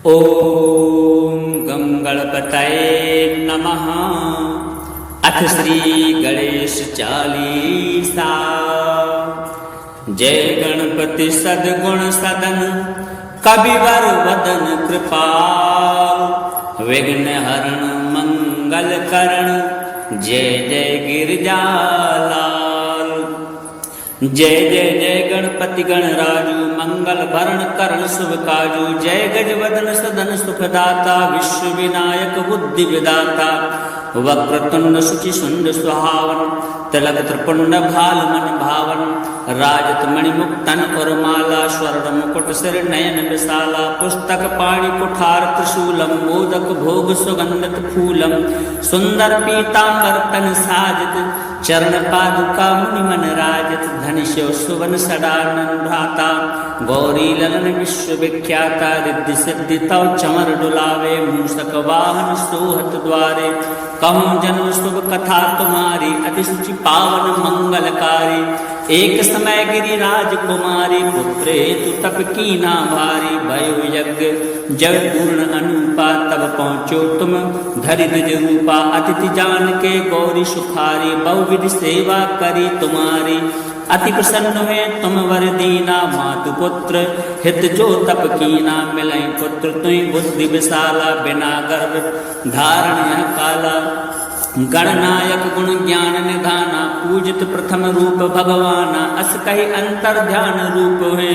ओम गं गणपतये नमः। अथ श्री गणेश चालीसा। जय गणपति सद्गुण सदन कविवर वदन कृपाल, विघ्न हरण मंगल करण जय जय गिरजालाल। जय जय जय गणपति गणराजु मंगल भरण करण शुभ काजु, जय गजवदन सदन सुखदाता विश्व विनायक बुद्धि विदाता। वक्रतुंड शुचि सुंड सुहावन, तिलक त्रिपुंड भाल मन भावन। राजत मणिमुक्तन और माला, स्वर्ण मुकुट सिर नयन विशाला। पुस्तक पाणि कुठार त्रिशूलम, मोदक भोग सुगंधत फूलम। सुंदर पीतांबर तन साजत, चरण पादुका मुनि मन राजत। धन शिव सुवन सदानन भ्राता, गौरी ललन विश्व विख्याता। रिद्धि सिद्धि तव चमर डुलावे, मूषक वाहन सोहत द्वारे। कहूँ जन्म शुभ कथा तुम्हारी, अति सुचि पावन मंगलकारी। एक समय गिरिराज कुमारी, पुत्रे तु तप कीना भारी। भयो यज्ञ जब पूर्ण अनुपा, तब पहुँचो तुम धरि निज रूपा। अतिथि जान के गौरी सुखारी, बहुविधि सेवा करी तुम्हारी। अति प्रसन्न हुए तुम वर दीना, मातु पुत्र हित जो तप कीना। मिलई पुत्र तुई बुद्धि विशाला, बिना गर्भ धारण यह काला। गणनायक गुण ज्ञान निधाना, पूजित प्रथम रूप भगवाना। अस कही अंतर ध्यान रूप हुए,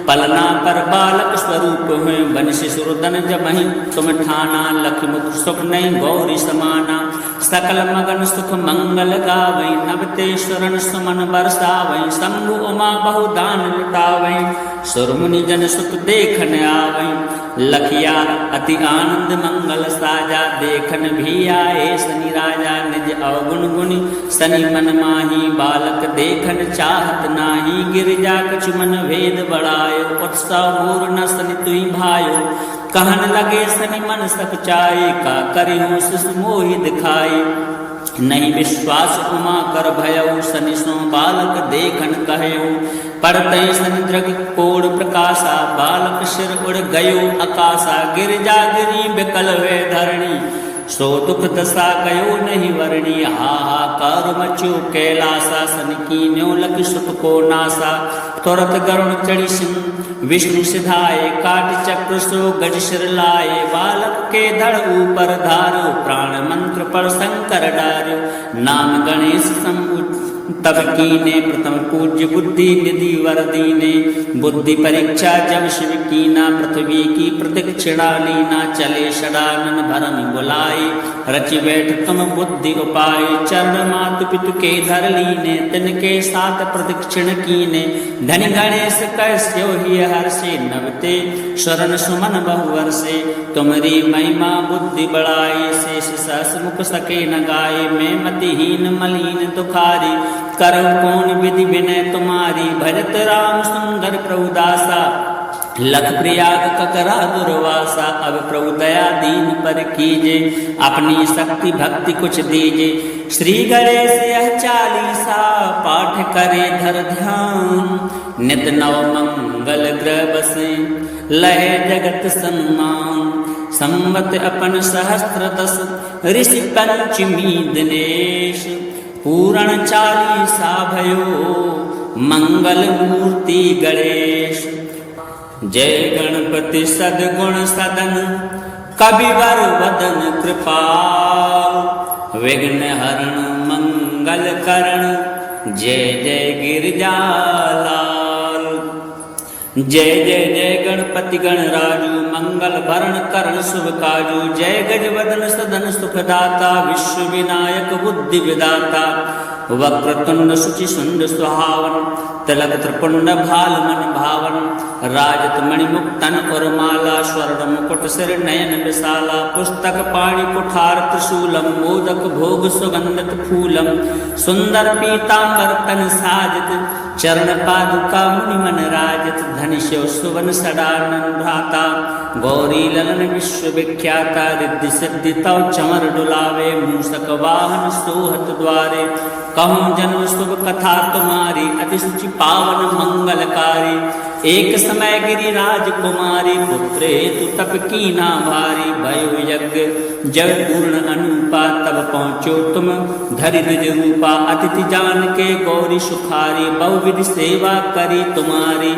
पलना पर बालक स्वरूप हुए। बंशी सुरदन जमहि तुम ठाना, लखि मुख सुख नहीं गौरी समाना। सकल मगन सुख मंगल गावै, नवते शरण सुमन बरसावै। शंभु उमा बहु दान लुटावै, सुरमुनि जन सुख देखन आवै। लखिया अति आनंद मंगल साजा, देखन भी आए शनि राजा। निज अवगुण गुनि शनि मन माही, बालक देखन चाहत नाही। गिरिजा कछु मन भेद बढ़ायो, उत्सव मोर न शनि तुई भायो। कहन लगे शनि मन सक चाहे, का करिहूँ शिशु मोहि दिखाई। नहीं विश्वास उमा कर भयउ, शनि सो बालक देखन कहयो। पड़ते शनि दृग कोड़ प्रकाशा, बालक सिर उड़ गयो आकाशा। गिरिजा गिरी बिकल वे धरणी, सो दुख दशा गयो नहीं वर्णी। हाहाकार मचो कैलासा, सन कीन्यो लखि सुत को नासा। तुरत गरुण चढ़ी सिंह विष्णु सिधाए, काट चक्र सो गज सिर लाए। बालक के धड़ ऊपर धारो, प्राण मंत्र पर शंकर डार्यो। नाम गणेश शंभु तब कीने, प्रथम पूज्य बुद्धि निधि वर दीने। बुद्धि परीक्षा जब शिव कीना, पृथ्वी की प्रदक्षिणा लीना। चले षडानन भरम बुलाए, रचि बैठ तुम बुद्धि उपाय। चरण मातु पितु के धर लीने, तिनके साथ प्रदक्षिण कीने। धनि गणेश कैस्यो ही हर्षे, नवते शरण सुमन बहुवर से। तुमरी महिमा बुद्धि बढ़ाई, शेष सहस मुख सके न गाये। मैं मतिहीन मलिन दुखारी, करौ कौन विधि विनय तुम्हारी। भजत राम सुंदर प्रभु दासा, लख प्रयाग ककरा दुर्वासा। अब प्रभु दया दीन पर कीजे, अपनी शक्ति भक्ति कुछ दीजे। श्री गणेश यह चालीसा, पाठ करे धर ध्यान। नित नव मंगल ग्रह बसे, लहे जगत सम्मान। संवत अपन सहस्त्र दस, ऋषि पंचमी दिनेश। पूरण चालीसा भयो, मंगल मूर्ति गणेश। जय गणपति सद्गुण सदन कविवर वदन कृपाल। विघ्न हरण मंगल करण जय जय गिरजालाल। जय जय जय गणपति गणराजु मंगल भरण करण शुभ काजु। जय गजवदन सदन सुखदाता, विश्व विनायक बुद्धि विदाता। वक्रतुंड शुचि सुंड सुहावन, तिलक त्रिपुंड भाल मन भावन। राजत मणिमुक्तन और माला, स्वर्ण मुकुट सिर नयन विशाला। पुस्तक पाणि कुठार त्रिशूलम, मोदक भोग सुगंधत फूलम। सुंदर पीतांबर तन साजत, चरण पादुका मुनि मन राजत। धन शिव सुवन सदानन भ्राता, गौरी ललन विश्व विख्याता। रिद्धि सिद्धि तव चमर डुलावे, मूषक वाहन सोहत द्वारे। कहूँ जन्म शुभ कथा तुम्हारी, अति सुचि पावन मंगलकारी। एक समय गिरिराज कुमारी पुत्रे तु तप कीना भारी भयो यज्ञ जब पूर्ण अनुपा तब पहुँचो तुम धरि निज रूपा अतिथि जान के गौरी सुखारी बहुविधि सेवा करी तुम्हारी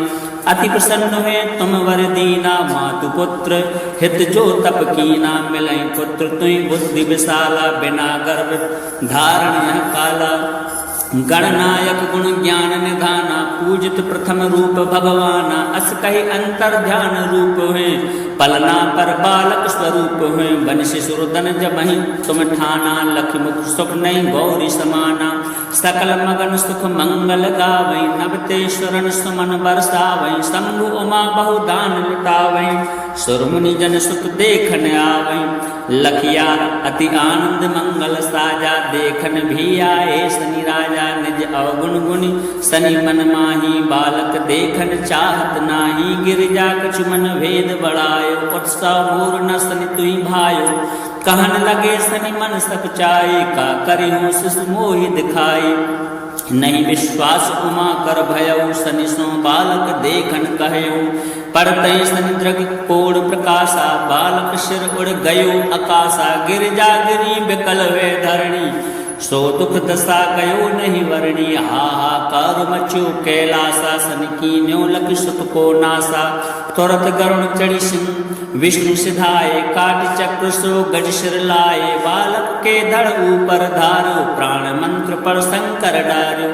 अति प्रसन्न हुए तुम वर दीना मातु पुत्र हित जो तप कीना मिलई पुत्र तुई बुद्धि विशाला बिना गर्भ धारण यह काला गणनायक गुण ज्ञान निधाना पूजित प्रथम रूप भगवाना अस कही अंतर ध्यान रूप हुए पलना पर बालक स्वरूप हुए बंश सुरदन जमहि तुम ठाना लख मुख सुख नहीं गौरी समाना सकल मगन सुख मंगल गावै नवतेश्वरन सुमन बरसावै शंभु उमा बहुदान लुटावै सुरमुनि जन सुख देखन आवै लखिया अति आनंद मंगल साजा देखन भी आए शनि राजा निज अवगुण गुनि शनि मन माही बालक देखन चाहत नाही गिरजा कछु मन भेद बढ़ायो उत्साह मोर न शनि तुई भायो कहन लगे शनि मन सक चाय का करिहूँ शिशु मोहि दिखाई नहीं विश्वास उमा कर भयउ शनि सो बालक देखन कहयो पड़ते शनि द्रग कोड़ प्रकाशा बालक सिर उड़ गयो आकाशा गिरजा गिरी बिकल वे धरणी सो दुख दशा गयो नहीं वर्णी हाहाकार मचो कैलासा सन कीन्यो लख सुत को नासा तुरत गरुण चढ़ी सिंह विष्णु सिधाए काट चक्र सो गज सिर लाए बालक के धड़ ऊपर धारो प्राण मंत्र पर शंकर डार्यो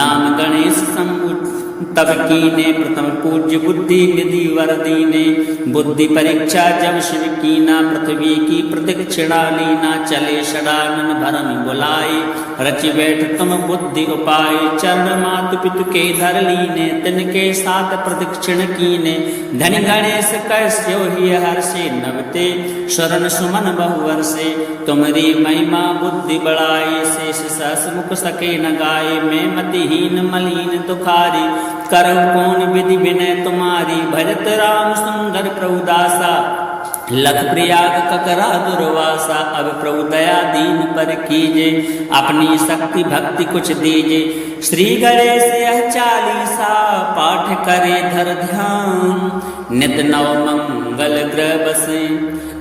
नाम गणेश शंभु तब कीने प्रथम पूज्य बुद्धि निधि वर दीने बुद्धि परीक्षा जब शिव कीना पृथ्वी की प्रदक्षिणा लीना चले षडानन भरम बुलाए रचि बैठ तुम बुद्धि उपाय चरण मातु पितु के धर लीने तिनके साथ प्रदक्षिण कीने धन गणेश कैस्यो ही हर्षे नवते शरण सुमन बहुवर से तुमरी महिमा बुद्धि बढ़ाई शेष सहस मुख सके न गाये मैं मतिहीन मलिन दुखारी करम कौन विधि विनय तुम्हारी भजत राम सुंदर प्रभु दासा लख प्रयाग ककरा दुर्वासा अब प्रभु दया दीन पर कीजे अपनी शक्ति भक्ति कुछ दीजे श्री गणेश यह चालीसा पाठ करे धर ध्यान नित नव मंगल ग्रह बसे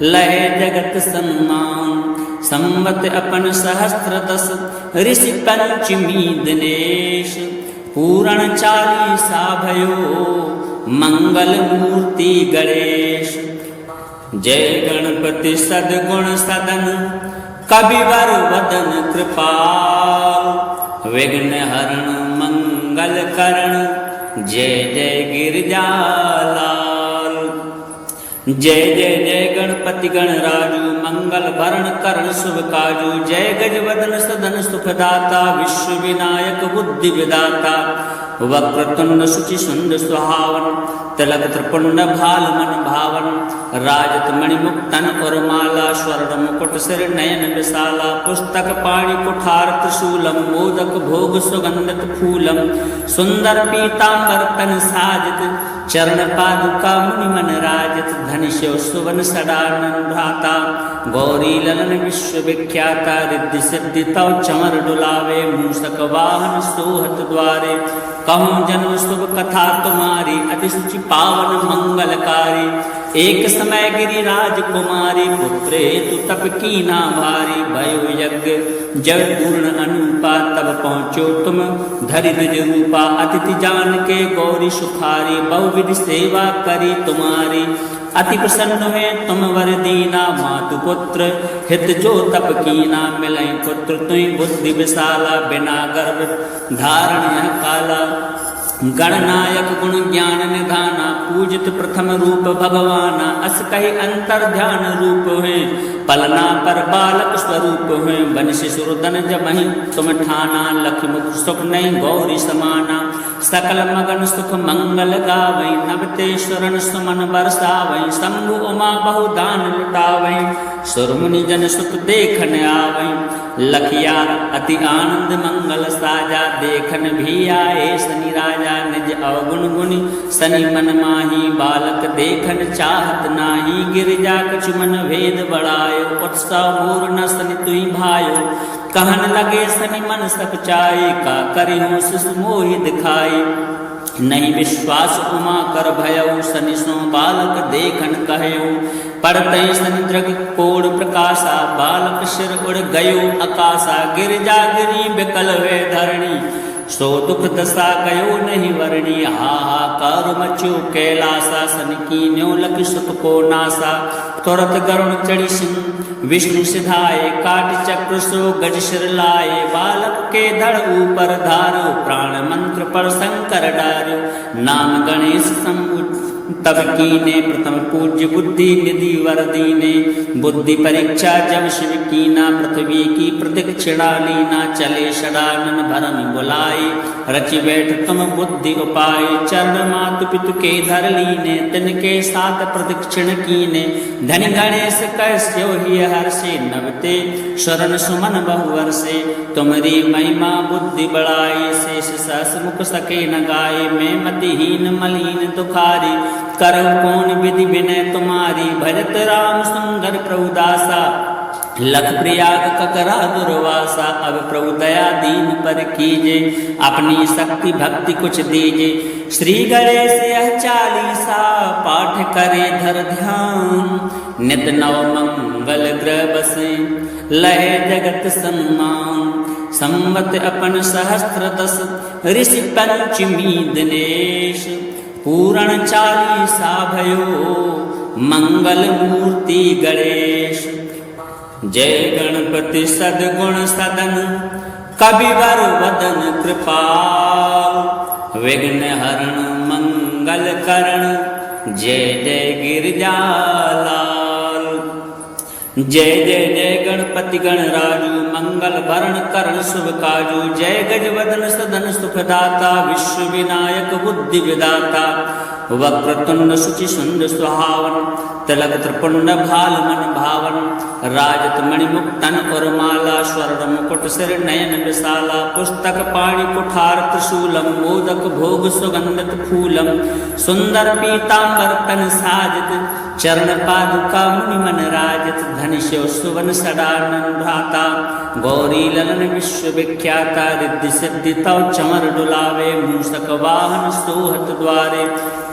लहे जगत सम्मान संवत अपन सहस्त्र दस ऋषि पंचमी दिनेश पूरण चालीसा भयो मंगल मूर्ति गणेश जय गणपति सद्गुण सदन कविवर वदन कृपाल विघ्न हरण मंगल करण जय जय गिरजालाल जय जय जय गणपति गणराजु मंगल भरण करण शुभ काजु जय गजवदन सदन सुखदाता विश्व विनायक बुद्धि विदाता वक्रतुंड शुचि सुंद सुहावन तिलक त्रिपुंड भाल मन भावन राजत मणिमुक्तन और माला स्वर्ण मुकुट सिर नयन विशाला पुस्तक पाणि कुठार त्रिशूलम मोदक भोग सुगंधित फूलम सुंदर पीतांबर तन साजित चरण पादुका मुनि मन राजित धन शिव सुवन सदानन भ्राता गौरी ललन विश्व विख्याता रिद्धि सिद्धि तव चमर डुलावे मूषक वाहन सोहत द्वारे कहूँ जन्म शुभ कथा तुम्हारी अति सुचि पावन मंगलकारी एक समय गिरिराज कुमारी पुत्रे तु तप कीना भारी भयो यज्ञ जब पूर्ण अनुपा तब पहुँचो तुम धरि निज रूपा अतिथि जान के गौरी सुखारी बहुविधि सेवा करी तुम्हारी अति प्रसन्न हुए तुम वर दीना मातु पुत्र हित जो तप कीना मिलई पुत्र तुई बुद्धि विशाला बिना गर्भ धारण यह काला गणनायक गुण ज्ञान निधाना पूजित प्रथम रूप भगवाना अस कही अंतर ध्यान रूप हुए पलना पर बालक स्वरूप हुए बंश सुरदन जमहि तुम ठाना लख मुख सुख नहीं गौरी समाना सकल मगन सुख मंगल गावै नवतेश्वरन सुमन बरसावै शंभु उमा बहुदान लुटावै सुरमुनि जन सुख देखन आवै लखिया अति आनंद मंगल साजा देखन भी आए शनि राजा निज अवगुण गुनि शनि मन माही बालक देखन चाहत नाही गिरजा कछु मन भेद बढ़ायो उत्साह मोर न शनि तुई भायो कहन लगे शनि मन सक चाय का करिहूँ शिशु मोहि दिखाई नहीं विश्वास उमा कर भयउ सनिसो बालक देखन कहयो पड़तई सनिद्रग कोड़ प्रकाशा बालक सिर उड़ गयो अकाशा गिरजा गिरी बिकल वे धरणी सो दुख दशा गयो नहीं वर्णी हाहाकार मच्यो कैलासा सन कीन्यो लख सुत को नासा तुरत गरुण चढ़ी सिंह विष्णु सिधाए काट चक्र सो गज सिर लाए बालक के धड़ ऊपर धारो प्राण मंत्र पर शंकर डारो नाम गणेश शंभु तब कीने प्रथम पूज्य बुद्धि निधि वर दीने बुद्धि परीक्षा जब शिव कीना पृथ्वी की प्रदक्षिणा लीना चले षडानन भरम बुलाए रचि बैठ तुम बुद्धि उपाय चरण मातु पितु के धर लीने तिनके साथ प्रदक्षिण कीने धन गणेश कैस्यो ही हर्षे नवते शरण सुमन बहुवर से तुमरी महिमा बुद्धि बढ़ाई शेष सहस मुख सके न गाये मैं मतिहीन मलिन दुखारी करौ कौन विधि विनय तुम्हारी भजत राम सुंदर प्रभुदासा लख प्रयाग ककरा दुर्वासा अब प्रभु दया दीन पर कीजे अपनी शक्ति भक्ति कुछ दीजे श्री गणेश यह चालीसा पाठ करे धर ध्यान नित नव मंगल ग्रह बसे लहे जगत सम्मान संवत अपन सहस्त्र दस ऋषि पंचमी दिनेश पूरण चालीसा भयो मंगल मूर्ति गणेश जय गणपति सद्गुण सदन कविवर वदन कृपाल विघ्न हरण मंगल करण जय जय गिरजालाल जय जय जय गणपति गणराजु मंगल भरण करण शुभ काजु जय गजवदन सदन सुखदाता विश्व विनायक बुद्धि विदाता वक्रतुंड शुचि सुंद सुहावन तिलक त्रिपुंड भाल मन भावन राजत मणिमुक्तन और माला स्वर्ण मुकुट सिर नयन विशाला पुस्तक पाणि कुठार त्रिशूलम मोदक भोग सुगंधत फूलम सुंदर पीतांबर तन साजत चरण पादुका मुनि मन राजत धन शिव सुवन सदानन भ्राता गौरी ललन विश्व विख्याता रिद्धि सिद्धि तव चमर डुलावे मूषक वाहन सोहत द्वारे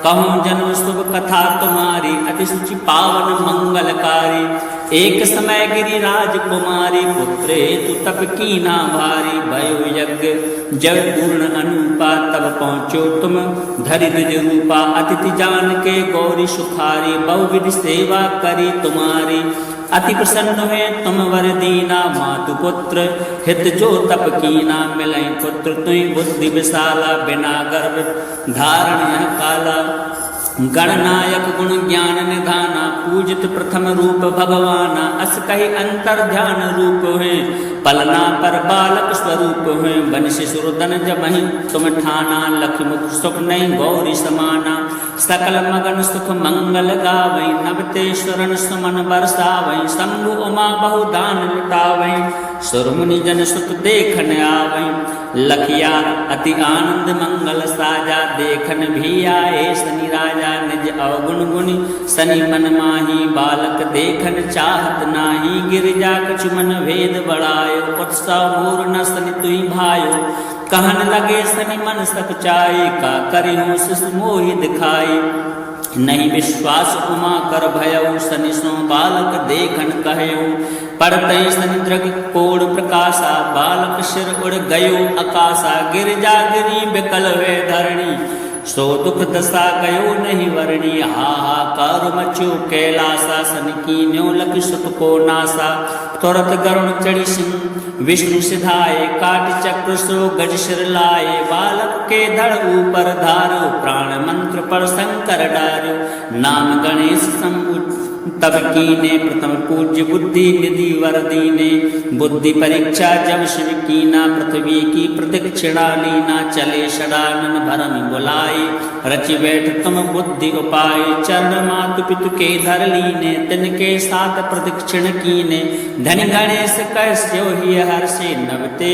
कहूँ जन्म शुभ कथा तुम्हारी अति सुचि पावन मंगलकारी एक समय गिरिराज कुमारी पुत्रे तु तप की ना भारी भयो यज्ञ जब पूर्ण अनुपा तब पहुँचो तुम धरि निज रूपा अतिथि जान के गौरी सुखारी बहुविधि सेवा करी तुम्हारी अति प्रसन्न हुए तुम वर दीना मातु पुत्र हित जो तप कीना मिलई पुत्र तुई बुद्धि विशाला बिना गर्भ धारण यह काला गणनायक गुण ज्ञान निधाना पूजित प्रथम रूप भगवाना अस कही अंतर ध्यान रूप हुए पलना पर बालक स्वरूप हुए बन शिशुरदन जमहि तुम ठाना लख मुख सुख नहीं गौरी समाना सकल मगन सुख मंगल गावै नवते शरण सुमन बरसावै शंभु उमा बहुदान लुटावै सुरमुनि जन सुख देखन आवै लखिया अति आनंद मंगल साजा देखन भी आए शनि राजा निज अवगुण गुनि शनि मन माही बालक देखन चाहत नाही गिरजा कछु मन भेद बढ़ायो उत्साह मोर न शनि तुई भायो कहन लगे शनि मन सक चाय का करिहूँ शिष मोहि दिखाई नहीं विश्वास उमा कर भयउ सनिसो बालक देखन कहयो पड़तई सनिद्रग कोड़ प्रकाशा बालक सिर उड़ गयो अकाशा गिरजा गिरी बिकल वे धरणी सो दुख दशा गयो नहीं वर्णी हाहाकार मच्यो कैलासा सन कीन्यो लख सुत को नासा तुरत गरुण चढ़ी सिंह विष्णु सिधाए काट चक्र सो गज सिर लाए बालक के धड़ ऊपर धारो प्राण मंत्र पर शंकर डारो नाम गणेश शंभु तब कीने प्रथम पूज्य बुद्धि निधि वर दीने बुद्धि परीक्षा जब शिव कीना पृथ्वी की प्रदक्षिणा लीना चले षडानन भरम बुलाए रचि बैठ तुम बुद्धि उपाय चरण मातु पितु के धर लीने तिनके साथ प्रदक्षिण कीने धन गणेश कैस्यो ही हर्षे नवते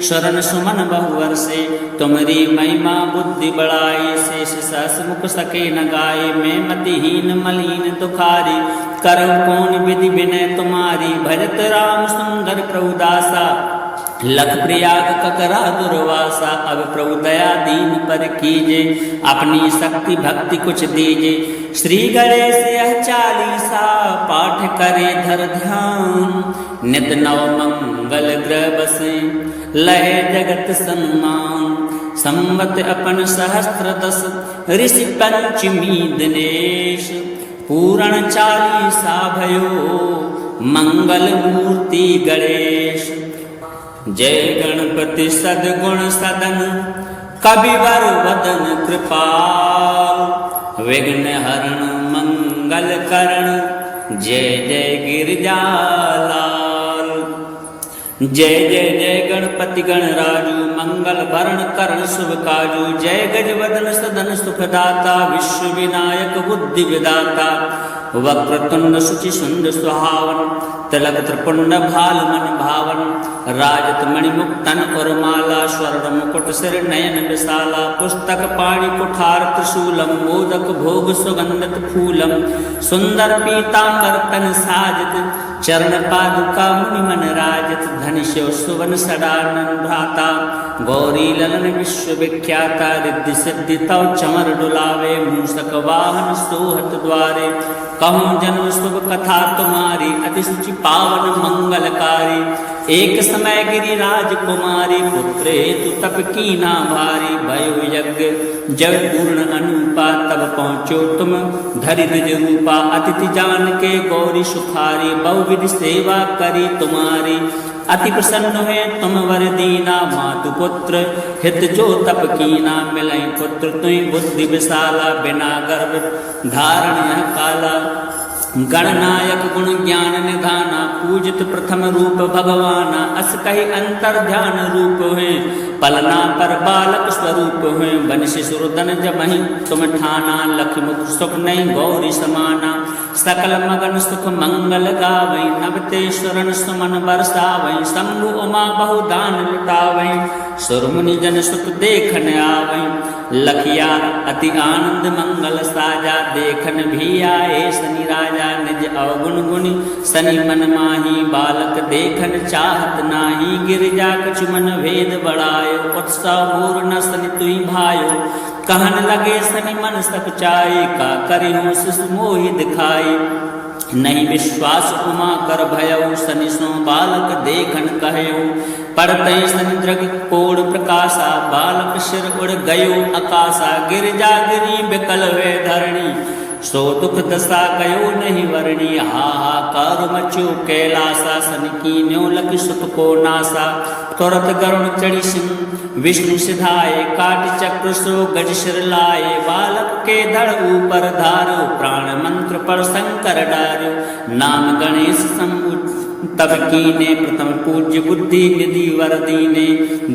शरण सुमन बहुवर से तुमरी महिमा बुद्धि बढ़ाई शेष सहस मुख सके न गाये मैं मतिहीन मलिन दुखारी करौ कौन विधि विनय तुम्हारी भजत राम सुंदर प्रभुदासा लख प्रयाग ककरा दुर्वासा, अब प्रभु दया दीन पर कीजे, अपनी शक्ति भक्ति कुछ दीजे। श्री गणेश यह चालीसा, पाठ करे धर ध्यान, नित नव मंगल ग्रह बसे, लहे जगत सम्मान। संवत अपन सहस्त्र दस, ऋषि पंचमी दिनेश, पूरण चालीसा भयो, मंगल मूर्ति गणेश। जय गणपति सद्गुण सदन, कविवर वदन कृपाल, विघ्न हरण मंगल करण, जय जय गिरजालाल। जय जय जय गणपति गणराजू, मंगल भरण करण शुभ काजू, जय गजवदन सदन सुखदाता, विश्व विनायक बुद्धि विदाता, वक्रतुंड शुचि सुंद सुहावन, तिलक त्रिपुंड भाल मन भावन, राजत मणिमुक्तन और माला, स्वर्ण मुकुट सिर नयन विशाला, पुस्तक पाणि कुठार त्रिशूलम, मोदक भोग सुगंधित फूलम, सुंदर पीतांबर तन साजित, चरण पादुका मुनि मन राजित, धन शिव सुवन सदानन भ्राता, गौरी ललन विश्व विख्याता, रिद्धि सिद्धि तव चमर डुलावे, मूषक वाहन सोहत द्वारे, कहूँ जन्म शुभ कथा तुम्हारी, अति सुचि पावन मंगलकारी। एक समय गिरिराज कुमारी, पुत्रे तु तप कीना भारी, भयो यज्ञ जब पूर्ण अनुपा, तब पहुँचो तुम धरि निज रूपा, अतिथि जान के गौरी सुखारी, बहुविधि सेवा करी तुम्हारी, अति प्रसन्न हुए तुम वर दीना, मातु पुत्र हित जो तप कीना, मिलई पुत्र तुई बुद्धि विशाला, बिना गर्भ धारण यह काला, गणनायक गुण ज्ञान निधाना, पूजित प्रथम रूप भगवाना, अस कही अंतर ध्यान रूप हुए, पलना पर बालक स्वरूप हुए, बंश सुरदन जमहि तुम ठाना, लख मुख सुख नहीं गौरी समाना, सकल मगन सुख मंगल गावै, नवते शरण सुमन बरसावै, शंभु उमा बहुदान लुटावै, सुरमुनि जन सुख देखन आवै, लखिया अति आनंद मंगल साजा, देखन भी आए शनि राजा, निज अवगुण गुनि शनि मन माही, बालक देखन चाहत नाही, गिरिजा कछु मन भेद बढ़ायो, उत्साह मोर न शनि तुई भायो, कहन लगे शनि मन सक चाई, का करिहूँ शिशु मोहि दिखाई, नहीं विश्वास उमा कर भयउ, शनि सो बालक देखन कहयो, पड़ते शनि द्रग कोड़ प्रकाशा, बालक सिर उड़ गयो आकाशा, गिरिजा गिरी बिकल वे धरणी, सो दुख दशा गयो नहीं वर्णी, हाहाकार मचो कैलासा, शनि कीन्यो लख सुख को नासा, तुरत गरुण चढ़ी सिंह विष्णु सिधाए, काट चक्र सो गज सिर लाए, बालक के धड़ ऊपर धारो, प्राण मंत्र पर शंकर डारो, नाम गणेश शंभु तब कीने, प्रथम पूज्य बुद्धि निधि वर दीने,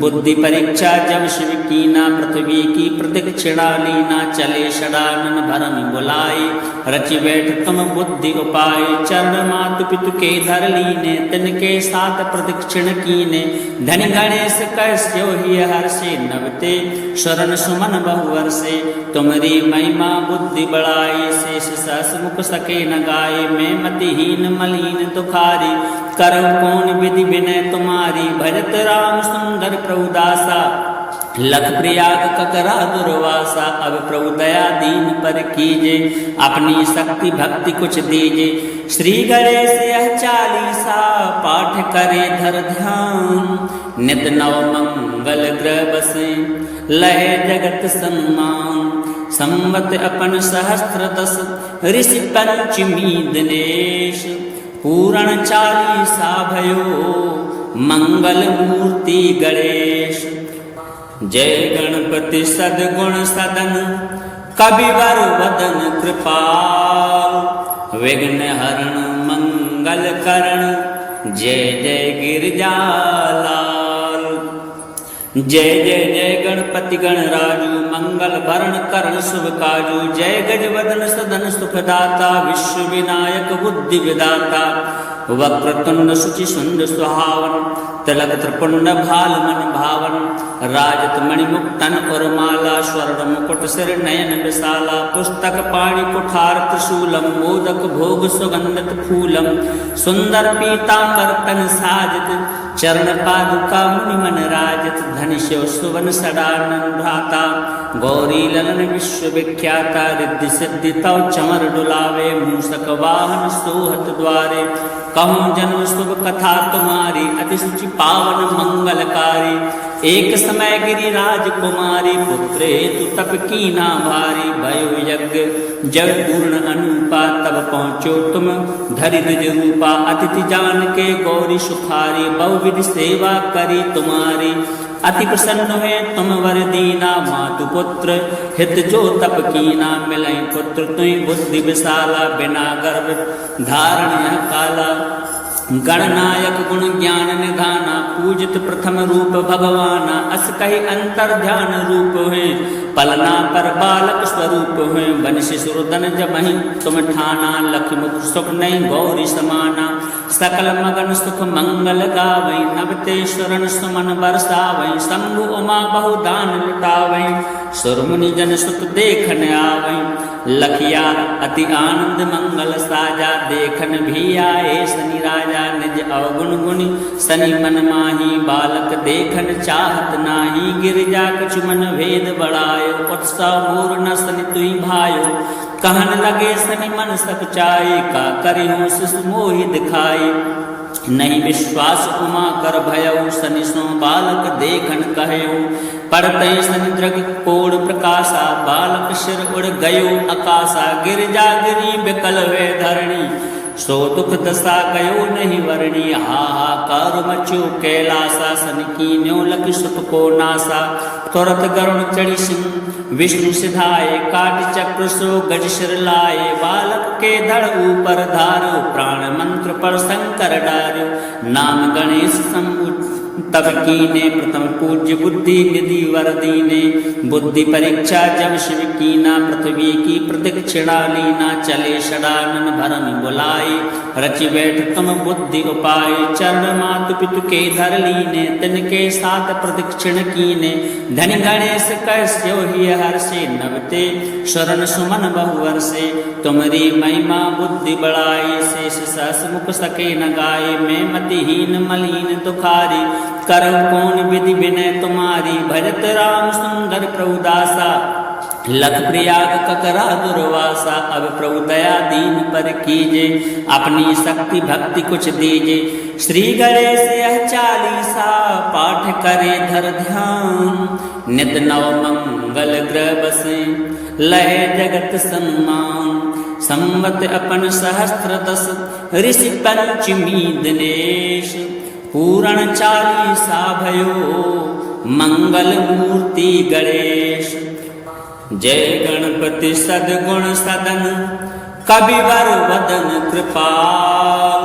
बुद्धि परीक्षा जब शिव कीना, पृथ्वी की प्रदक्षिणा लीना, चले षडानन भरम बुलाए, रचि बैठ तुम बुद्धि उपाय, चरण मातु पितु के धर लीने, तिनके साथ प्रदक्षिण कीने, धनि गणेश कैस्यो ही हर्षे, नवते शरण सुमन बहुवर्षे, तुमरी महिमा बुद्धि बढ़ाई, शेष सहस मुख सके न गाये, मैं मतिहीन मलिन दुखारी, करौ कौन विधि विनय तुम्हारी, भजत राम सुंदर प्रभु दासा, लख प्रयाग ककरा दुर्वासा, अब प्रभु दया दीन पर कीजे, अपनी शक्ति भक्ति कुछ दीजे। श्री गणेश यह चालीसा, पाठ करे धर ध्यान, नित नव मंगल ग्रह बसे, लहे जगत सम्मान। संवत अपन सहस्त्र दस, ऋषि पंचमी दिनेश, पूरण चालीसा भयो, मंगल मूर्ति गणेश। जय गणपति सद्गुण सदन, कविवर वदन कृपाल, विघ्न हरण मंगल करण, जय जय गिरजालाल। जय जय जय गणपति गणराजू, मंगल भरण करण शुभ काजू, जय गजवदन सदन सुखदाता, विश्व विनायक बुद्धि विदाता, वक्रतुंड शुचि सुंद सुहावन, तिलक त्रिपुंड भाल मन भावन, राजत मणिमुक्तन और माला, स्वर्ण मुकुट सिर नयन विशाला, पुस्तक पाणि कुठार त्रिशूलम, मोदक भोग सुगंधित फूलम, सुंदर पीतांबर तन साजित, चरण पादुका मुनि मन राजत धनिष्य सुवन सडानन भ्राता गौरी ललन विश्व विख्याता रिद्धि सिद्धि तव चमर डुलावे मूसक वाहन सोहत द्वारे कहूँ जन्म शुभ कथा तुम्हारी अति सुचि पावन मंगलकारी एक समय गिरिराज कुमारी पुत्रे तु तप कीना भारी भयो यज्ञ जब पूर्ण अनुपा तब पहुँचो तुम धरि निज रूपा अतिथि जान के गौरी सुखारी बहुविधि सेवा करी तुम्हारी अति प्रसन्न हुए तुम वर दीना मातु पुत्र हित जो तप कीना मिलई पुत्र तुई बुद्धि विशाला बिना गर्भ धारण काला गणनायक गुण ज्ञान निधाना पूजित प्रथम रूप भगवाना अस कही अंतर ध्यान रूप हुए पलना पर बालक स्वरूप हुए बन शिशुरदन जमहि तुम ठाना लख मुख सुख नहीं गौरी समाना सकल मगन सुख मंगल गावै नवतेश्वरन सुमन बरसावै शंभु उमा बहुदान लुटावै सुरमुनि जन सुख देखन आवै लखिया अति आनंद मंगल साजा देखन भी आए शनि राजा निज अवगुण गुनि शनि मन माही बालक देखन चाहत नाही गिरजा कछु मन भेद बढ़ायो उत्सव मोर न शनि तुई भायो कहन लगे शनि मन सक चाय का करिहूँ शिशु मोहि दिखाई नहीं विश्वास उमा कर भयउ शनि सो बालक देखन कहयो पड़ते शनि द्रग कोड़ प्रकाशा बालक सिर उड़ गयो आकाशा गिरजा गिरी बिकल वे धरणी सो दुख दशा गयो नहीं वर्णी हाहाकार मचो कैलासा सन कीन्यो लख सुत को नासा तुरत गरुण चढ़ी सिंह विष्णु सिधाए काट चक्र सो गज सिर लाए बालक के धड़ ऊपर धारो प्राण मंत्र पर शंकर डार्यो नाम गणेश शंभु तब कीने प्रथम पूज्य बुद्धि निधि वर दीने बुद्धि परीक्षा जब शिव कीना पृथ्वी की प्रदक्षिणा लीना चले षडानन भरन बुलाए रचि बैठ तुम बुद्धि उपाय चरण मातु पितु के धर लीने तिनके साथ प्रदक्षिण कीने धनि गणेश कैस्यो ही हर्षे नवते शरण सुमन बहुवर से तुमरी महिमा बुद्धि बढ़ाई शेष सहस मुख सके न गाये मैं मतिहीन मलिन दुखारी करौ कौन विधि विनय तुम्हारी भजत राम सुंदर प्रभुदासा लख प्रयाग ककरा दुर्वासा अब प्रभु दया दीन पर कीजे अपनी शक्ति भक्ति कुछ दीजे श्री गणेश यह चालीसा पाठ करे धर ध्यान नित नव मंगल ग्रह बसे लहे जगत सम्मान संवत अपन सहस्त्र दस ऋषि पंचमी दिनेश पूरण चालीसा भयो मंगल मूर्ति गणेश जय गणपति सद्गुण सदन कविवर वदन कृपाल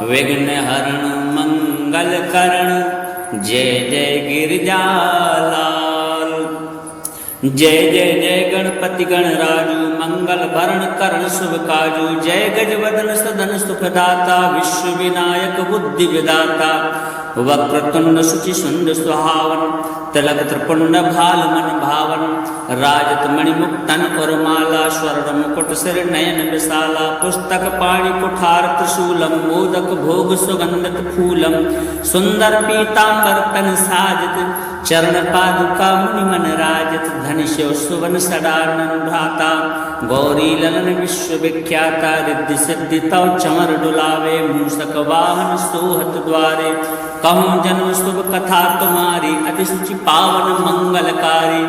विघ्न हरण मंगल करण जय जय गिरजालाल जय जय जय गणपति गणराजु मंगल भरण करण शुभ काजु जय गजवदन सदन सुखदाता विश्व विनायक बुद्धि विदाता वक्रतुंड शुचि सुंद सुहावन तिलक त्रिपुंड भाल मन भावन राजत मणिमुक्तन और माला स्वर्ण मुकुट सिर नयन विशाला पुस्तक पाणि कुठार त्रिशूलम मोदक भोग सुगंधत फूलम सुंदर पीतांबर तन साजत चरण पादुका मुनि मन राजत धनिष्य सुवन सडानन भ्राता गौरी ललन विश्व विख्याता रिद्धि सिद्धि तव चमर डुलावे मूसक वाहन सोहत द्वारे कहूँ जन्म शुभ कथा तुम्हारी अति सुचि पावन मंगलकारी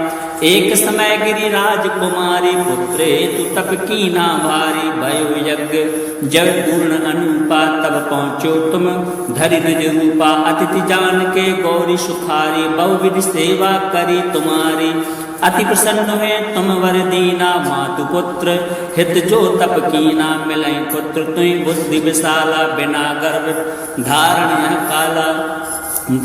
एक समय गिरिराज कुमारी पुत्रे तु तप कीना भारी भयो यज्ञ जब पूर्ण अनुपा तब पहुँचो तुम धरि निज रूपा अतिथि जान के गौरी सुखारी बहुविधि सेवा करी तुम्हारी अति प्रसन्न हुए तुम वर दीना मातु पुत्र हित जो तप कीना मिलई पुत्र तुई बुद्धि विशाला बिना गर्भ धारण काला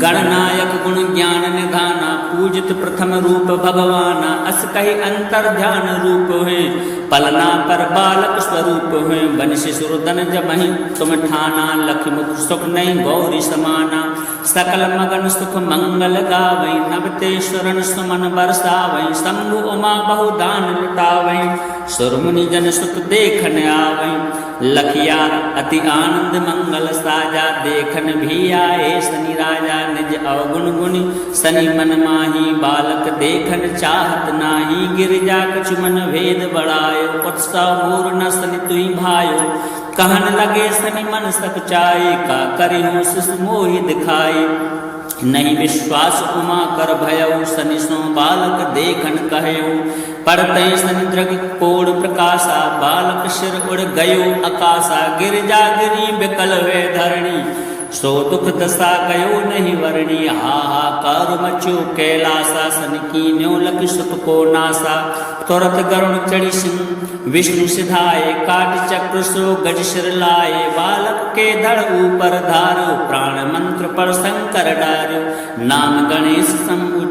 गणनायक गुण ज्ञान निधाना पूजित प्रथम रूप भगवाना अस कही अंतर ध्यान रूप हुए पलना पर बालक स्वरूप हुए बन शिशुरदन जमहि तुम ठाना लख मुख सुख नहीं गौरी समाना सकल मगन सुख मंगल गावै नवतेश्वरन सुमन बरसावै शंभु उमा बहुदान लुटावै सुरमुनि जन सुख देखन आवै लखिया अति आनंद मंगल साजा, देखन भी आए शनि राजा, निज अवगुण गुनि शनि मन माही, बालक देखन चाहत नाही, गिरजा कछु मन भेद बढ़ायो, उत्सव मोर न शनि तुई भायो, कहन लगे शनि मन सकुचाए, का करिहूँ शिष मोहि दिखाए, नहीं विश्वास उमा कर भयउ, शनि सो बालक देखन कहयो, पड़ते शनि द्रग कोड़ प्रकाशा, बालक सिर उड़ गयो आकाशा, गिरजा गिरी बिकल वे धरणी, सो दुख दशा गयो नहीं वर्णी, हाहाकार मचो कैलासा, सन कीन्यो लख सुत को नासा, तुरत गरुण चढ़ी सिंह विष्णु सिधाए, काट चक्र सो गज सिर लाए, बालक के धड़ ऊपर धारो, प्राण मंत्र पर शंकर डारो, नाम गणेश शंभु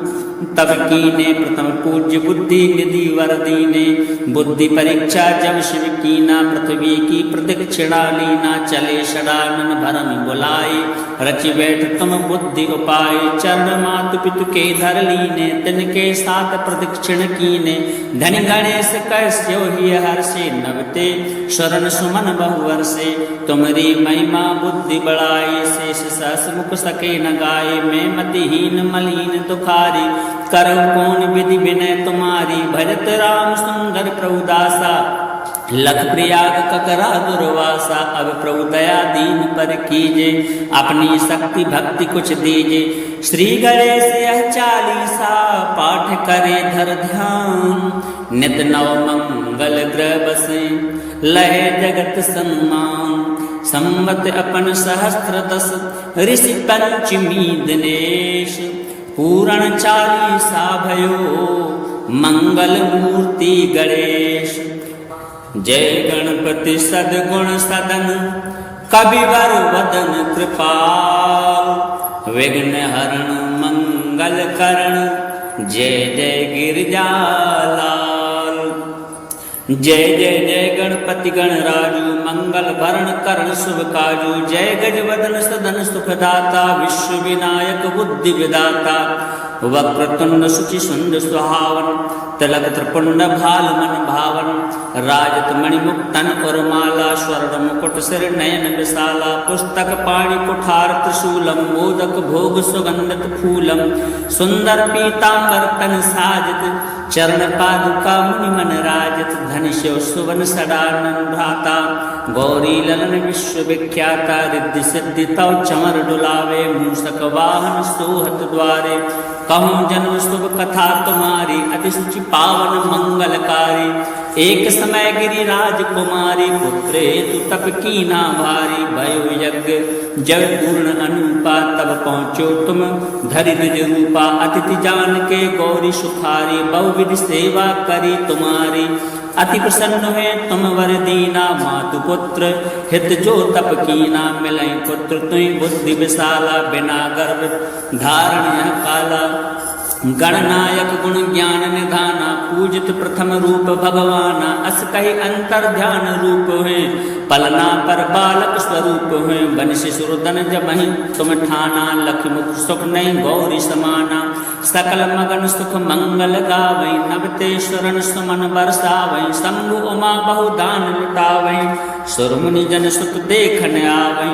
तब कीने, प्रथम पूज्य बुद्धि निधि वर दीने, बुद्धि परीक्षा जब शिव कीना, पृथ्वी की प्रदक्षिणा लीना, चले षडानन भरम बुलाए, रचि बैठ तुम बुद्धि उपाय, चरण मातु पितु के धर लीने, तिनके साथ प्रदक्षिण कीने, धनि गणेश कैस्यो ही हर्षे, नवते शरण सुमन बहुवर्षे, तुमरी महिमा बुद्धि बढ़ाई, शेष सहस मुख सके न गाये, मैं मतिहीन मलिन दुखारी, करौ कौन विधि विनय तुम्हारी, भजत राम सुंदर प्रभु दासा, लख प्रयाग ककरा दुर्वासा, अब प्रभु दया दीन पर कीजे, अपनी शक्ति भक्ति कुछ दीजे, श्री गणेश यह चालीसा, पाठ करे धर ध्यान, नित नव मंगल ग्रह बसे, लहे जगत सम्मान, संवत अपन सहस्त्र दस, ऋषि पंचमी दिनेश, पूरण चालीसा भयो, मंगल मूर्ति गणेश, जय गणपति सद्गुण सदन, कविवर वदन कृपाल, विघ्न हरण मंगल करण, जय जय गिरजालाल, जय जय जय गणपति गणराजु, मंगल भरण करण शुभ काजु, जय गजवदन सदन सुखदाता, विश्व विनायक बुद्धि विदाता, वक्रतुंड शुचि सुंद सुहावन, तिलक त्रिपुंड भाल मन भावन, राजत मणिमुक्तन और माला, स्वर्ण मुकुट सिर नयन विशाला, पुस्तक पाणि कुठार त्रिशूलम, मोदक भोग सुगंधत फूलम, सुंदर पीतांबर तन साजित, चरण पादुका मुनि मन राजित, धन शिव सुवन सदानन भ्राता, गौरी ललन विश्व विख्याता, रिद्धि सिद्धि तव चमर डुलावे, मूषक वाहन सोहत द्वारे, कहूँ जन्म शुभ कथा तुम्हारी, अति सुचि पावन मंगलकारी, एक समय गिरिराज कुमारी, पुत्रे तु तप कीना भारी, भयो यज्ञ जब पूर्ण अनुपा, तब पहुँचो तुम धरि निज रूपा, अतिथि जान के गौरी सुखारी, बहुविधि सेवा करी तुम्हारी, अति प्रसन्न हुए तुम वर दीना, मातु पुत्र हित जो तप कीना, मिलई पुत्र तुई बुद्धि विशाला, बिना गर्भ धारण काला, गणनायक गुण ज्ञान निधाना, पूजित प्रथम रूप भगवाना, अस कही अंतर ध्यान रूप हुए, पलना पर बालक स्वरूप हुए, बन शिशुरदन जमहि तुम ठाना, लख मुख सुख नहीं गौरी समाना, सकल मगन सुख मंगल गावै, नवते शरण सुमन बरसावै, शंभु उमा बहुदान लुटावै, सुरमुनि जन सुख देखन आवै,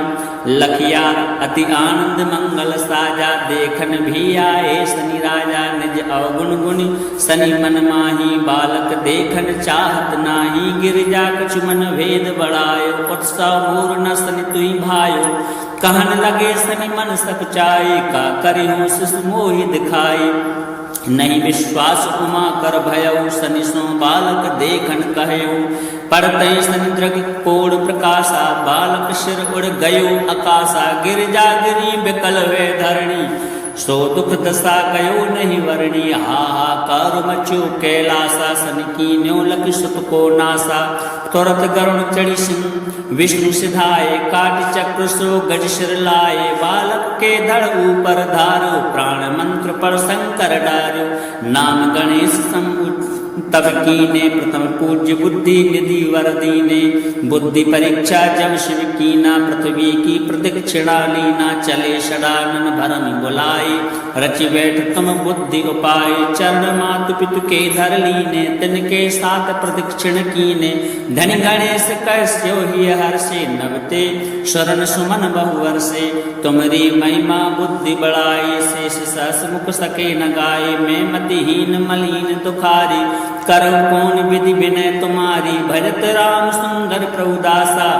लखिया अति आनंद मंगल साजा, देखन भी आए शनि राजा, निज अवगुण गुनि शनि मन माही, बालक देखन चाहत नाही, गिरजा कछु मन भेद बढ़ायो, उत्सव मोर न शनि तुई भायो, कहन लगे शनि मन सकुचाए, का करिहूँ शिष मोहि दिखाए, नहीं विश्वास उमा कर भयउ, शनि सो बालक देखन कहयो, पड़ते शनि द्रग कोड़ प्रकाशा, बालक सिर उड़ गयो आकाशा, गिरजा गिरी बिकल वे धरणी, सो दुख दशा गयो नहीं वर्णी, हाहाकार मचो कैलासा, सन कीन्यो लख सुत को नासा, तुरत गरुण चढ़ी सिंह विष्णु सिधाए, काट चक्र सो गज सिर लाए, बालक के धड़ ऊपर धारो, प्राण मंत्र पर शंकर डारो, नाम गणेश शंभु तब कीने प्रथम पूज्य बुद्धि निधि वर दीने। बुद्धि परीक्षा जब शिव कीना पृथ्वी की प्रदक्षिणा लीना। चले षडानन भरन बुलाए रचि बैठ तुम बुद्धि उपाय। चरण मातु पितु के धर लीने तिनके साथ प्रदक्षिण कीने। धनि गणेश कैस्यो ही हर्षे नवते शरण सुमन बहुवर से। तुमरी महिमा बुद्धि बढ़ाई शेष सहस मुख सके न गाए। मैं मतिहीन मलिन दुखारी करौ कौन विधि विनय तुम्हारी। भजत राम सुंदर प्रभु दासा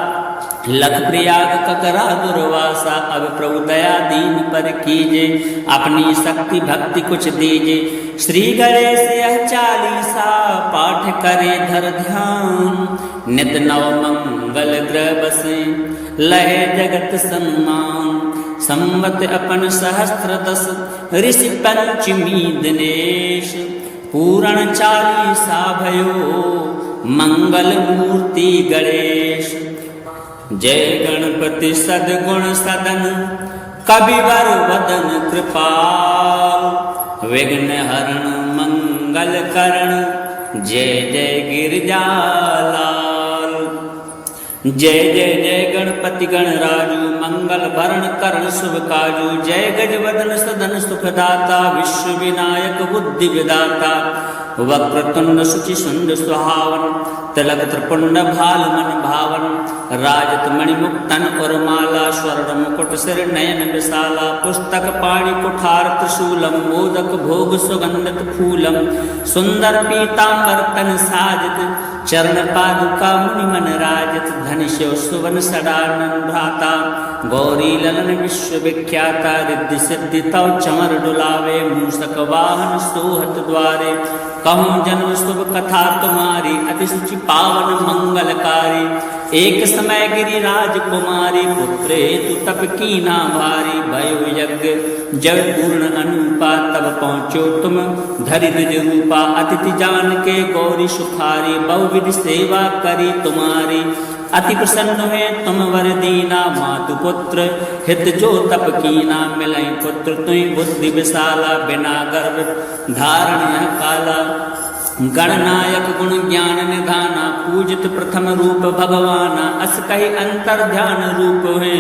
लख प्रयाग ककरा दुर्वासा। अब प्रभु दया दीन पर कीजे अपनी शक्ति भक्ति कुछ दीजे। श्री गणेश यह चालीसा पाठ करे धर ध्यान। नित नव मंगल ग्रह बसे लहे जगत सम्मान। संवत अपन सहस्त्र दस ऋषि पंचमी दिनेश। पूरण चालीसा भयो मंगल मूर्ति गणेश। जय गणपति सद्गुण सदन कविवर वदन कृपाल। विघ्न हरण मंगल करण जय जय गिरजालाल। जय जय जय गणपति गणराजु मंगल भरण करण शुभ काजू। जय गजवदन सदन सुखदाता विश्व विनायक बुद्धि विदाता। वक्रतुंड शुचि सुंद सुहावन तिलक त्रिपुंड भाल मन भावन। राजत मणिमुक्तन और माला स्वर्ण मुकुट सिर नयन विशाला। पुस्तक पाणि कुठार त्रिशूलम मोदक भोग सुगंधित फूलम। सुंदर पीतांबर तन साजित चरण पादुका मुनि मन राजित। धन शिव सुवन सदानन भ्राता गौरी ललन विश्व विख्याता। रिद्धि सिद्धि तव चमर डुलावे मूषक वाहन सोहत द्वारे। कहूँ जन्म शुभ कथा तुम्हारी अति सुचि पावन मंगलकारी। एक समय गिरिराज कुमारी पुत्र हेतु तप कीना भारी। भयो यज्ञ जब पूर्ण अनुपा तब पहुँचो तुम धरि निज रूपा। अतिथि जान के गौरी सुखारी बहुविधि सेवा करी तुम्हारी। अति प्रसन्न हुए तुम वर दीना मातु पुत्र हित जो तप कीना। मिलई पुत्र तुई बुद्धि विशाला बिना गर्भ धारण यह काला। गणनायक गुण ज्ञान निधाना पूजित प्रथम रूप भगवाना। अस कही अंतर ध्यान रूप हुए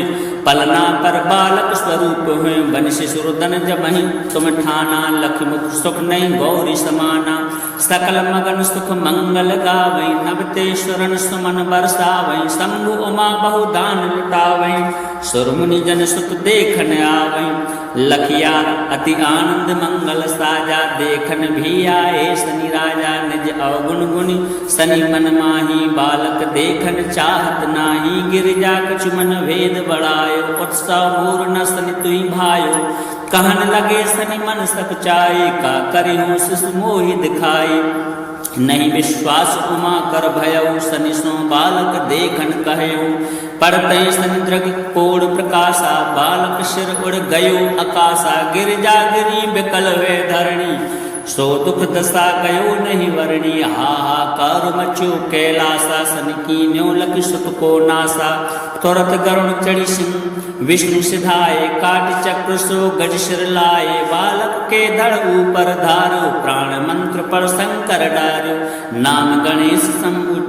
पलना पर बालक स्वरूप हुए। बन शिशुरदन जमहि तुम ठाना लख मुख सुख नहीं गौरी समाना। सकल मगन सुख मंगल गावै नवते शरण सुमन बरसावै। शंभु उमा बहुदान लुटावै सुरमुनि जन सुख देखन आवै। लखिया अति आनंद मंगल साजा देखन भी आए शनि राजा। निज अवगुण गुनि शनि मन माही बालक देखन चाहत नाही। गिरिजा कछु मन भेद बढ़ायो उत्साह मोर न शनि तुई भायो। कहन लगे शनि मन सक चाहे का करिहूँ शिशु मोहि दिखाई। नहीं विश्वास उमा कर भयउ शनि सो बालक देखन कहयो। पड़ते शनि दृग कोड़ प्रकाशा बालक सिर उड़ गयो आकाशा। गिरिजा गिरी विकल वे धरणी सो दुख दशा गयो नहीं वर्णी। हाहाकार मचो कैलासा शनि कीन्यो लख सुत को नासा। तुरत गरुण चढ़ी सिंह विष्णु सिधाए काट चक्र सो गज सिर लाए। बालक के धड़ ऊपर धारो प्राण मंत्र पर शंकर डारो। नाम गणेश शंभु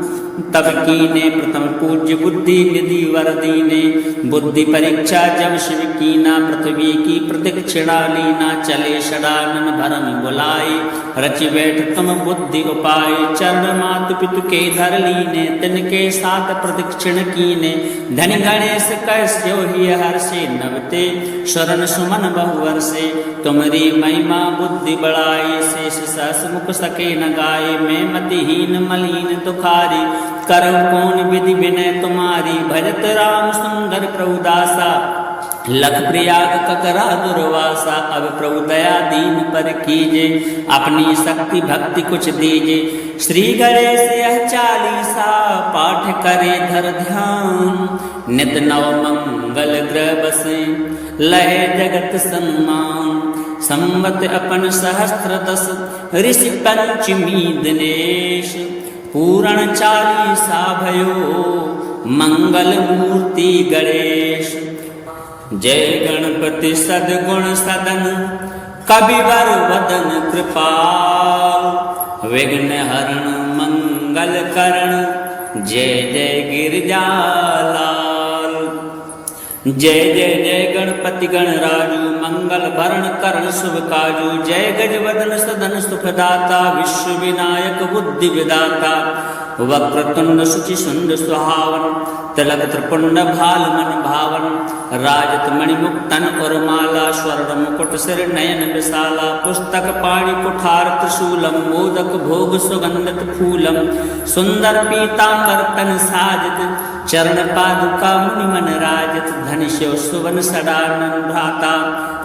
तब कीने प्रथम पूज्य बुद्धि निधि वर दीने। बुद्धि परीक्षा जब शिव कीना पृथ्वी की प्रदक्षिणा लीना। चले षडानन भरन बुलाए रचि बैठ तुम बुद्धि उपाय। चरण मातु पितु के धर लीने तिनके साथ प्रदक्षिण कीने। धनि गणेश कैस्यो ही हर्षे नवते शरण सुमन बहुवर से। तुमरी महिमा बुद्धि बढ़ाई शेष सहस मुख सके न गाए। मैं मतिहीन मलिन दुखारी करौ कौन विधि विनय तुम्हारी। भजत राम सुंदर प्रभु दासा लख प्रयाग ककरा दुर्वासा। अब प्रभु दया दीन पर कीजे अपनी शक्ति भक्ति कुछ दीजे। श्री गणेश यह चालीसा पाठ करे धर ध्यान। नित नव मंगल ग्रह बसे लहे जगत सम्मान। संवत अपन सहस्त्र दस ऋषि पंचमी दिनेश। पूरण चालीसा भयो मंगल मूर्ति गणेश। जय गणपति सद्गुण सदन कविवर वदन कृपाल। विघ्न हरण मंगल करण जय जय गिरजालाल। जय जय जय गणपति गणराजू मंगल भरण करण शुभ काजू। जय गजवदन सदन सुखदाता विश्व विनायक बुद्धि विदाता। वक्रतुंड शुचि सुंद सुहावन तिलक त्रिपुंड भाल मन भावन। राजत मणिमुक्तन और माला स्वर्ण मुकुट सिर नयन विशाला। पुस्तक पाणि कुठार त्रिशूलम मोदक भोग सुगंधित फूलम। सुंदर पीतांबर तन साजित चरण पादुका मुनि मन राजित। धनुष्य सुवन सदानन भ्राता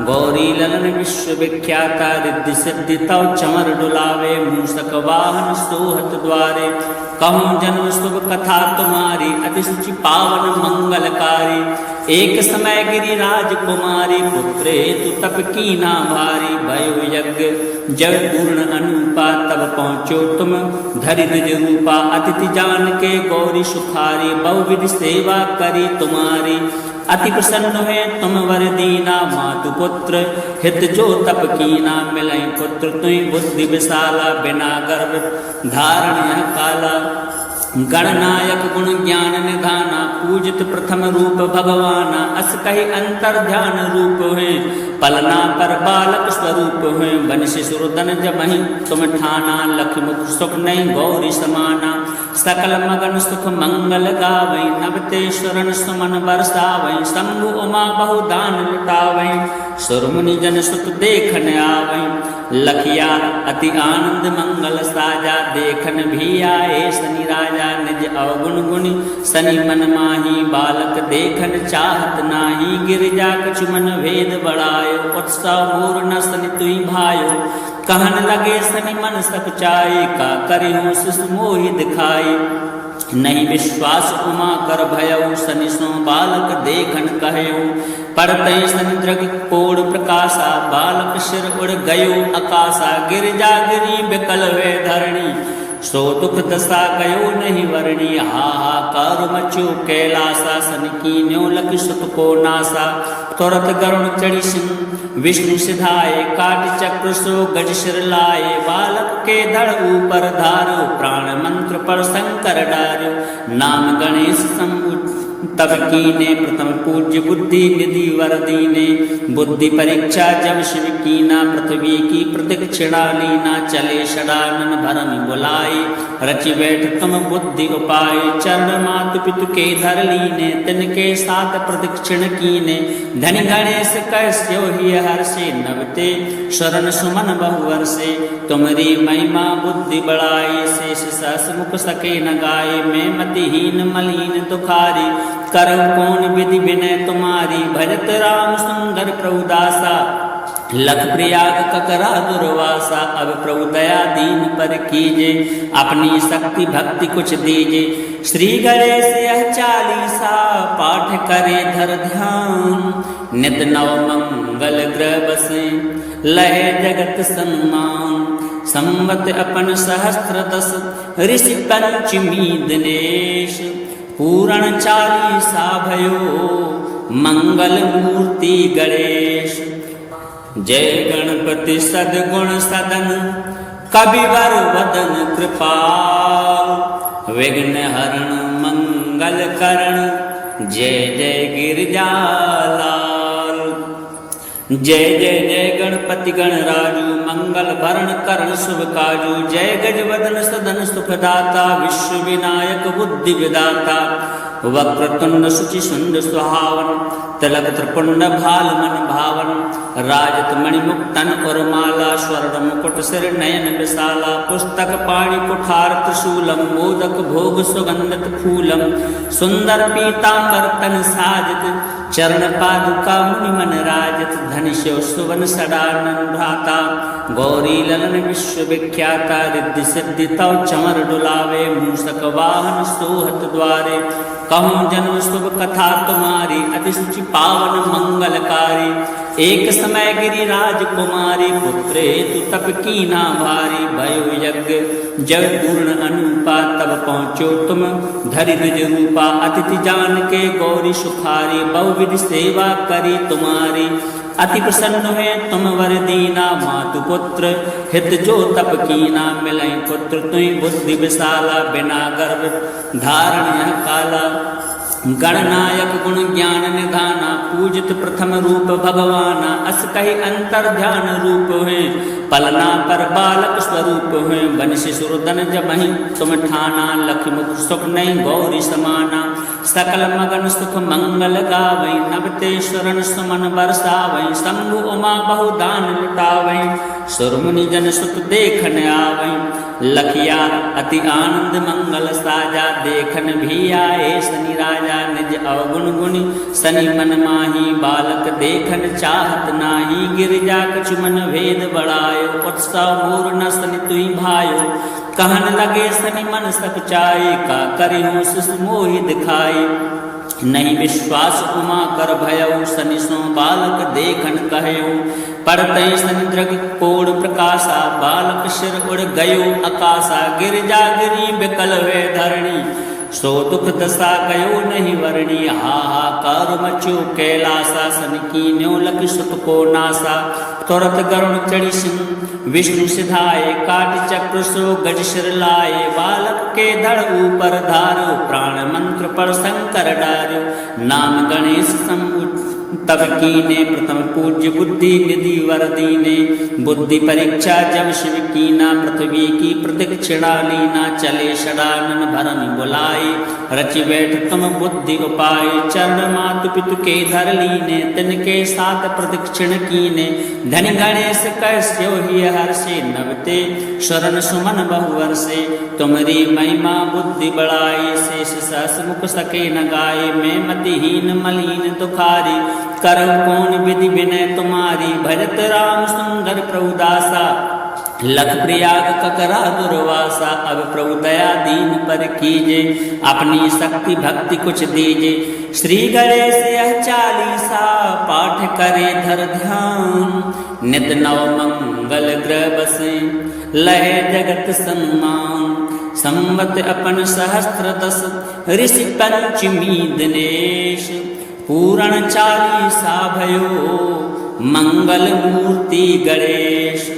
गौरी ललन विश्व विख्याता। रिद्धि सिद्धि तव चमर डुलावे मूषक वाहन सोहत द्वारे। कहूँ जन्म शुभ कथा तुम्हारी अति सुचि पावन मंगलकारी। एक समय गिरिराज कुमारी पुत्रे तु तप की ना भारी। भयो यज्ञ जब पूर्ण अनुपा तब पहुँचो तुम धरि निज रूपा। अतिथि जान के गौरी सुखारी बहुविधि सेवा करी तुम्हारी। अति प्रसन्न हुए तुम वर दीना मातु पुत्र हित जो तप कीना। मिलई पुत्र तुई बुद्धि विशाला बिना गर्भ धारण यह काला। गणनायक गुण ज्ञान निधाना पूजित प्रथम रूप भगवाना। अस कही अंतर ध्यान रूप हुए पलना पर बालक स्वरूप हुए। बन शिशुरदन जमहि तुम ठाना लख मुख सुख नहीं गौरी समाना। सकल मगन सुख मंगल गावै नवते शरण सुमन बरसावै। शंभु उमा बहुदान लुटावै सुरमुनि जन सुख देखन आवै। लखिया अति आनंद मंगल साजा देखन भी आए शनि राजा। निज अवगुण गुणी शनि मन माही बालक देखन चाहत नाही। गिरिजा कछु मन भेद बढ़ायो उत्साह मोर न शनि तुई भायो। कहन लगे शनि मन सब चाहे का करिहूँ शिशु मोहि दिखाई। नहीं विश्वास उमा कर भयउ शनि सो बालक देखन कहयो। पड़ते शनि द्रग कोड़ प्रकाशा बालक सिर उड़ गयो आकाशा। गिरिजा गिरी बिकल वे धरणी सो दुख दशा गयो नहीं वर्णी। हाहाकार मचो कैलासा शनि कीन्यो लख सुत को नासा। तुरत गरुण चढ़ी सिंह विष्णु सिधाए काट चक्र सो गज सिर लाए। बालक के धड़ ऊपर धारो प्राण मंत्र पर शंकर डारो। नाम गणेश शंभु तब कीने प्रथम पूज्य बुद्धि निधि वर दीने। बुद्धि परीक्षा जब शिव कीना पृथ्वी की प्रदक्षिणा लीना। चले षडानन भरम बुलाए रचि बैठ तुम बुद्धि उपाय। चरण मातु पितु के धर लीने तिनके साथ प्रदक्षिण कीने। धनि गणेश कैस्यो ही हर्षे नवते शरण सुमन बहुवर्षे। तुमरी महिमा बुद्धि बढ़ाई शेष सहस मुख सके न गाये। मैं मतिहीन मलिन दुखारी करऊ कौन विधि विनय तुम्हारी। भजत राम सुंदर प्रभुदासा लख प्रयाग ककरा दुर्वासा। अब प्रभु दया दीन पर कीजे अपनी शक्ति भक्ति कुछ दीजे। श्री गणेश यह चालीसा पाठ करे धर ध्यान। नित नव मंगल ग्रह बसे लहे जगत सम्मान। संवत अपन सहस्त्र दस ऋषि पंचमी दिनेश। पूरण चालीसा भयो मंगल मूर्ति गणेश। जय गणपति सद्गुण सदन कविवर वदन कृपाल। विघ्न हरण मंगल करण जय जय गिरजालाल। जय जय जय गणपति गणराजू मंगल भरण करण शुभ काजू। जय गजवदन सदन सुखदाता विश्व विनायक बुद्धि विदाता। वक्रतुंड शुचि सुंद सुहावन तिलक त्रिपुंड भाल मन भावन। राजत मणिमुक्तन और माला स्वर्ण मुकुट सिर नयन विशाला। पुस्तक पाणि कुठार त्रिशूलम मोदक भोग सुगंधित फूलम। सुंदर पीतांबर तन साजित चरण पादुका मुनि मन राजित। धनुष्य सुवन सदानन भ्राता गौरी ललन विश्व विख्याता। रिद्धि सिद्धि तव चमर डुलावे मूषक वाहन सोहत द्वारे। कहूँ जन्म शुभ कथा तुम्हारी अति सुचि पावन मंगलकारी। एक समय गिरिराज कुमारी पुत्रे तु तप कीना भारी भयो यज्ञ जब पूर्ण अनुपा तब पहुँचो तुम धरि निज रूपा अतिथि जान के गौरी सुखारी बहुविध सेवा करी तुम्हारी अति प्रसन्न हुए तुम वर दीना मातु पुत्र हित जो तप कीना मिलई पुत्र तुई बुद्धि विशाला बिना गर्भ धारण यह काला गणनायक गुण ज्ञान निधाना पूजित प्रथम रूप भगवाना अस कही अंतर ध्यान रूप हुए पलना पर बालक स्वरूप हुए बन शिशुरदन जमहि तुम ठाना लख मुख सुख नहीं गौरी समाना सकल मगन सुख मंगल गावै नवतेश्वरन सुमन बरसावै शंभु उमा बहुदान लुटावै सुरमुनि जन सुख देखन आवै लखिया अति आनंद मंगल साजा देखन भी आए शनि राजा निज अवगुण गुणी शनि मन माही बालक देखन चाहत नाही गिरिजा कछु मन भेद बढ़ायो उत्सव मोर न शनि तुई भायो कहन लगे शनि मन सक चाहे का करिहूँ शिशु मोहि दिखाई नहीं विश्वास उमा कर भयउ शनि सो बालक देखन कहयो पड़ते शनि दृग कोड़ प्रकाशा बालक सिर उड़ गयो आकाशा गिरिजा गिरी बिकल वे धरणी सो दुख दशा गयो नहीं वर्णी हाहाकार मचो कैलासा सन की न्यो लख सुत को नासा तुरत गरुण चढ़ी सिंह विष्णु सिधाए काट चक्र सो गज सिर लाए बालक के धड़ ऊपर धारो प्राण मंत्र पर शंकर डार्यो नाम गणेश तब कीने प्रथम पूज्य बुद्धि निधि वर दीने बुद्धि परीक्षा जब शिव कीना पृथ्वी की प्रदक्षिणा लीना चले षडानन भरन बुलाए रचि बैठ तुम बुद्धि उपाय चरण मातु पितु के धर लीने तिनके साथ प्रदक्षिण कीने धन गणेश कैस्यो ही हर्षे नवते शरण सुमन बहुवर्षे तुमरी महिमा बुद्धि बढ़ाई शेष सहस मुख सके न गाये मैं मतिहीन मलिन दुखारी करम कौन विधि विनय तुम्हारी भजत राम सुंदर प्रभुदासा लख प्रयाग ककरा दुर्वासा अब प्रभु दया दीन पर कीजे अपनी शक्ति भक्ति कुछ दीजे श्री गणेश यह चालीसा पाठ करे धर ध्यान नित नव मंगल ग्रह बसे लहे जगत सम्मान संवत अपन सहस्त्र दस ऋषि पंचमी दिनेश पूरण चालीसा भयो मंगल मूर्ति गणेश।